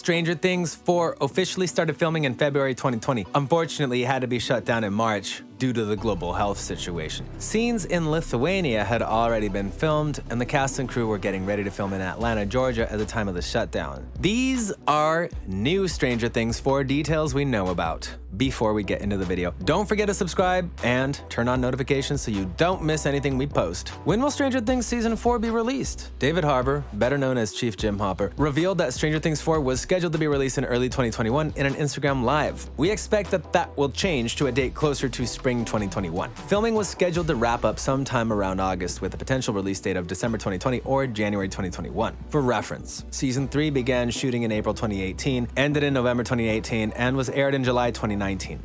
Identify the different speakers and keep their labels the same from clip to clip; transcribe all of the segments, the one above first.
Speaker 1: Stranger Things 4 officially started filming in February 2020. Unfortunately, it had to be shut down in March due to the global health situation. Scenes in Lithuania had already been filmed, and the cast and crew were getting ready to film in Atlanta, Georgia at the time of the shutdown. These are new Stranger Things 4 details we know about. Before we get into the video, don't forget to subscribe and turn on notifications so you don't miss anything we post. When will Stranger Things Season 4 be released? David Harbour, better known as Chief Jim Hopper, revealed that Stranger Things 4 was scheduled to be released in early 2021 in an Instagram Live. We expect that will change to a date closer to spring 2021. Filming was scheduled to wrap up sometime around August with a potential release date of December 2020 or January 2021. For reference, Season 3 began shooting in April 2018, ended in November 2018, and was aired in July 2019.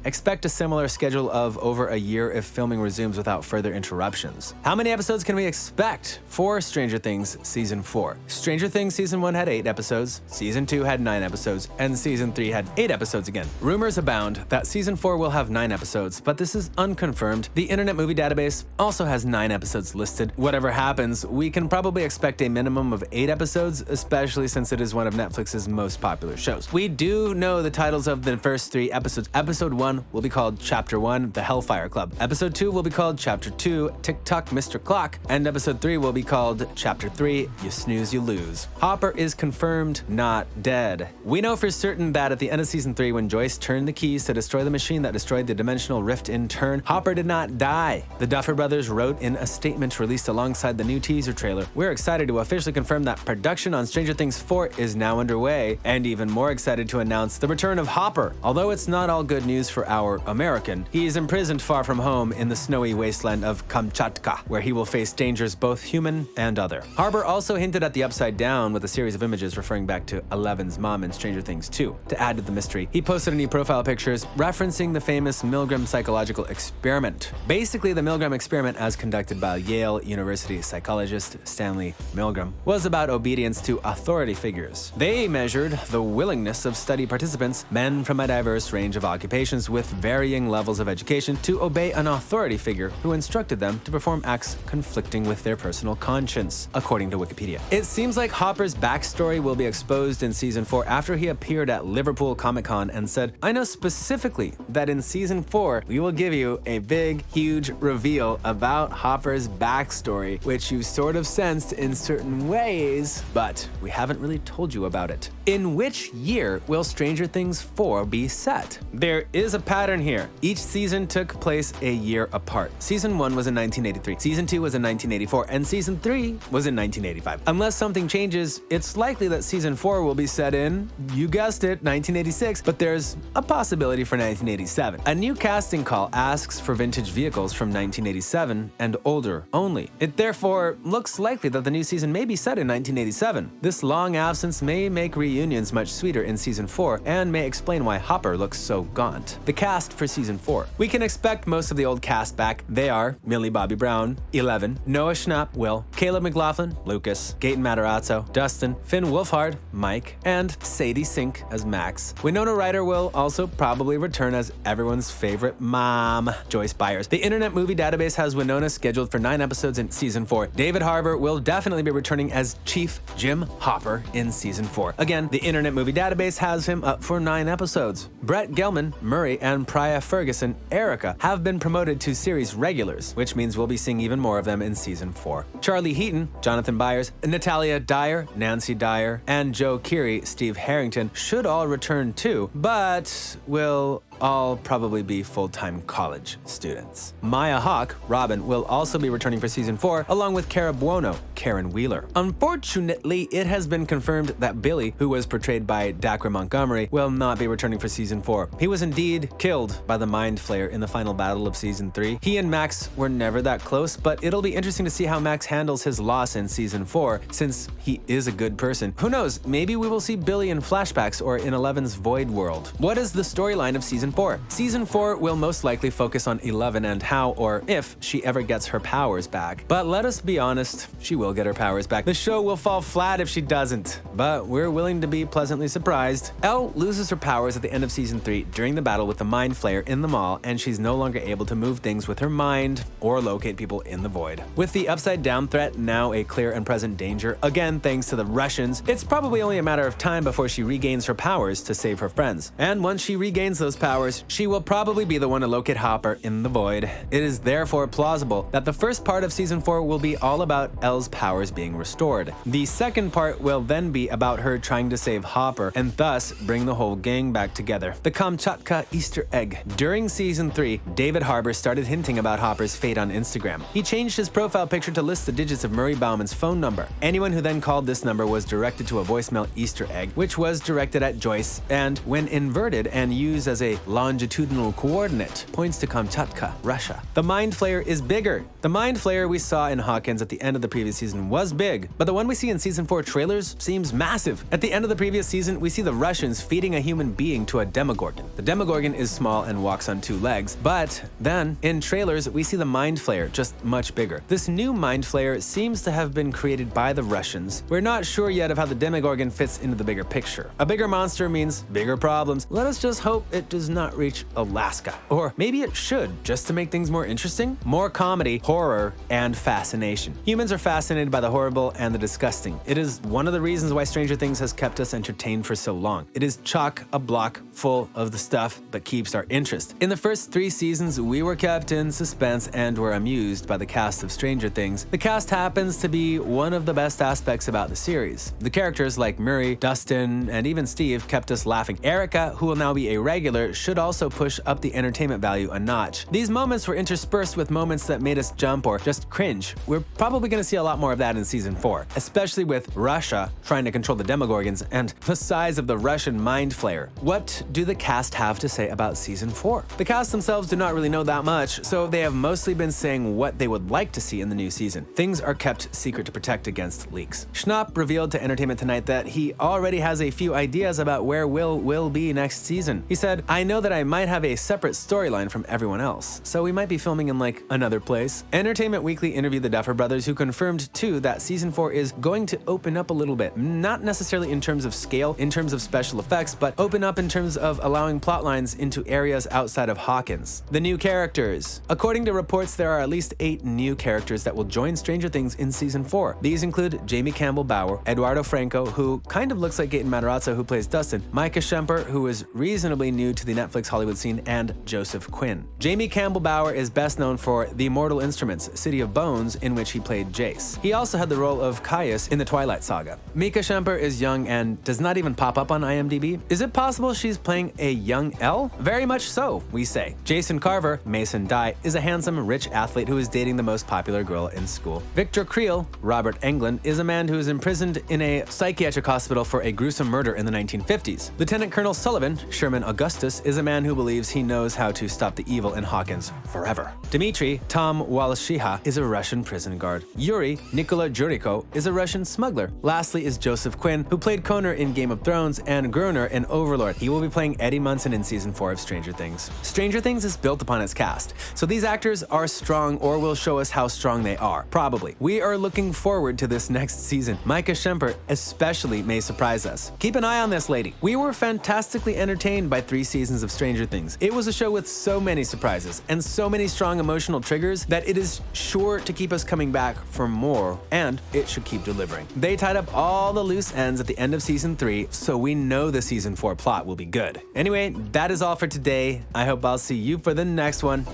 Speaker 1: Expect a similar schedule of over a year if filming resumes without further interruptions. How many episodes can we expect for Stranger Things Season 4? Stranger Things Season 1 had 8 episodes, Season 2 had 9 episodes, and Season 3 had 8 episodes again. Rumors abound that Season 4 will have 9 episodes, but this is unconfirmed. The Internet Movie Database also has 9 episodes listed. Whatever happens, we can probably expect a minimum of 8 episodes, especially since it is one of Netflix's most popular shows. We do know the titles of the first 3 episodes. Episode 1 will be called Chapter 1, The Hellfire Club. Episode 2 will be called Chapter 2, Tick-Tock, Mr. Clock. And Episode 3 will be called Chapter 3, You Snooze, You Lose. Hopper is confirmed not dead. We know for certain that at the end of Season 3, when Joyce turned the keys to destroy the machine that destroyed the dimensional rift in turn, Hopper did not die. The Duffer Brothers wrote in a statement released alongside the new teaser trailer, "We're excited to officially confirm that production on Stranger Things 4 is now underway, and even more excited to announce the return of Hopper. Although it's not all good news for our American, he is imprisoned far from home in the snowy wasteland of Kamchatka, where he will face dangers both human and other." Harbour also hinted at the Upside Down with a series of images referring back to Eleven's mom in Stranger Things 2. To add to the mystery, he posted new profile pictures referencing the famous Milgram psychological experiment. Basically, the Milgram experiment, as conducted by Yale University psychologist Stanley Milgram, was about obedience to authority figures. They measured the willingness of study participants, men from a diverse range of occupations with varying levels of education, to obey an authority figure who instructed them to perform acts conflicting with their personal conscience, according to Wikipedia. It seems like Hopper's backstory will be exposed in Season 4 after he appeared at Liverpool Comic-Con and said, "I know specifically that in Season 4, we will give you a big, huge reveal about Hopper's backstory, which you sort of sensed in certain ways, but we haven't really told you about it." In which year will Stranger Things 4 be set? There is a pattern here. Each season took place a year apart. Season 1 was in 1983, Season 2 was in 1984, and Season 3 was in 1985. Unless something changes, it's likely that Season 4 will be set in, you guessed it, 1986, but there's a possibility for 1987. A new casting call asks for vintage vehicles from 1987 and older only. It therefore looks likely that the new season may be set in 1987. This long absence may make reunions much sweeter in Season 4 and may explain why Hopper looks so gaunt. The cast for Season 4. We can expect most of the old cast back. They are Millie Bobby Brown, Eleven, Noah Schnapp, Will, Caleb McLaughlin, Lucas, Gaten Matarazzo, Dustin, Finn Wolfhard, Mike, and Sadie Sink as Max. Winona Ryder will also probably return as everyone's favorite mom, Joyce Byers. The Internet Movie Database has Winona scheduled for 9 episodes in Season 4. David Harbour will definitely be returning as Chief Jim Hopper in Season 4. Again, the Internet Movie Database has him up for 9 episodes. Brett Gelman, Murray, and Priya Ferguson, Erica, have been promoted to series regulars, which means we'll be seeing even more of them in Season 4. Charlie Heaton, Jonathan Byers, Natalia Dyer, Nancy Dyer, and Joe Keery, Steve Harrington should all return too, but will all probably be full-time college students. Maya Hawke, Robin, will also be returning for Season 4, along with Cara Buono, Karen Wheeler. Unfortunately, it has been confirmed that Billy, who was portrayed by Dacre Montgomery, will not be returning for Season 4. He was indeed killed by the Mind Flayer in the final battle of Season 3. He and Max were never that close, but it'll be interesting to see how Max handles his loss in Season 4, since he is a good person. Who knows, maybe we will see Billy in flashbacks or in Eleven's Void World. What is the storyline of Season 4. Season 4 will most likely focus on 11 and how or if she ever gets her powers back. But let us be honest, she will get her powers back. The show will fall flat if she doesn't, but we're willing to be pleasantly surprised. Elle loses her powers at the end of Season 3 during the battle with the Mind Flayer in the mall, and she's no longer able to move things with her mind or locate people in the void. With the Upside Down threat now a clear and present danger, again thanks to the Russians, it's probably only a matter of time before she regains her powers to save her friends. And once she regains those powers, she will probably be the one to locate Hopper in the void. It is therefore plausible that the first part of Season 4 will be all about Elle's powers being restored. The second part will then be about her trying to save Hopper and thus bring the whole gang back together. The Kamchatka Easter egg. During Season 3, David Harbour started hinting about Hopper's fate on Instagram. He changed his profile picture to list the digits of Murray Bauman's phone number. Anyone who then called this number was directed to a voicemail Easter egg, which was directed at Joyce, and when inverted and used as a longitudinal coordinate, points to Kamchatka, Russia. The Mind Flayer is bigger. The Mind Flayer we saw in Hawkins at the end of the previous season was big, but the one we see in Season 4 trailers seems massive. At the end of the previous season, we see the Russians feeding a human being to a Demogorgon. The Demogorgon is small and walks on 2 legs, but then in trailers, we see the Mind Flayer just much bigger. This new Mind Flayer seems to have been created by the Russians. We're not sure yet of how the Demogorgon fits into the bigger picture. A bigger monster means bigger problems. Let us just hope it does not reach Alaska. Or maybe it should, just to make things more interesting. More comedy, horror, and fascination. Humans are fascinated by the horrible and the disgusting. It is one of the reasons why Stranger Things has kept us entertained for so long. It is chock-a-block full of the stuff that keeps our interest. In the first 3 seasons, we were kept in suspense and were amused by the cast of Stranger Things. The cast happens to be one of the best aspects about the series. The characters like Murray, Dustin, and even Steve kept us laughing. Erica, who will now be a regular, should also push up the entertainment value a notch. These moments were interspersed with moments that made us jump or just cringe. We're probably going to see a lot more of that in Season 4, especially with Russia trying to control the Demogorgons and the size of the Russian Mind Flayer. What do the cast have to say about Season 4? The cast themselves do not really know that much, so they have mostly been saying what they would like to see in the new season. Things are kept secret to protect against leaks. Schnapp revealed to Entertainment Tonight that he already has a few ideas about where Will be next season. He said, "I know that I might have a separate storyline from everyone else, so we might be filming in like another place." Entertainment Weekly interviewed the Duffer Brothers, who confirmed too that Season 4 is going to open up a little bit. Not necessarily in terms of scale, in terms of special effects, but open up in terms of allowing plot lines into areas outside of Hawkins. The new characters. According to reports, there are at least 8 new characters that will join Stranger Things in Season 4. These include Jamie Campbell Bower, Eduardo Franco, who kind of looks like Gaten Matarazzo, who plays Dustin, Micah Schemper, who is reasonably new to the Netflix Hollywood scene, and Joseph Quinn. Jamie Campbell Bower is best known for The Immortal Instruments, City of Bones, in which he played Jace. He also had the role of Caius in the Twilight Saga. Micah Schemper is young and does not even pop up on IMDb. Is it possible she's playing a young Elle? Very much so, we say. Jason Carver, Mason Dye, is a handsome, rich athlete who is dating the most popular girl in school. Victor Creel, Robert Englund, is a man who is imprisoned in a psychiatric hospital for a gruesome murder in the 1950s. Lieutenant Colonel Sullivan, Sherman Augustus, is a man who believes he knows how to stop the evil in Hawkins forever. Dmitry, Tom Walashiha, is a Russian prison guard. Yuri, Nikola Juriko, is a Russian smuggler. Lastly is Joseph Quinn, who played Connor in Game of Thrones and Gruner in Overlord. He will be playing Eddie Munson in Season 4 of Stranger Things. Stranger Things is built upon its cast, so these actors are strong or will show us how strong they are. Probably. We are looking forward to this next season. Micah Schemper especially may surprise us. Keep an eye on this lady. We were fantastically entertained by 3 seasons of Stranger Things. It was a show with so many surprises and so many strong emotional triggers that it is sure to keep us coming back for more, and it should keep delivering. They tied up all the loose ends at the end of Season 3, so we know the Season 4 plot will be good. Anyway, that is all for today. I hope I'll see you for the next one.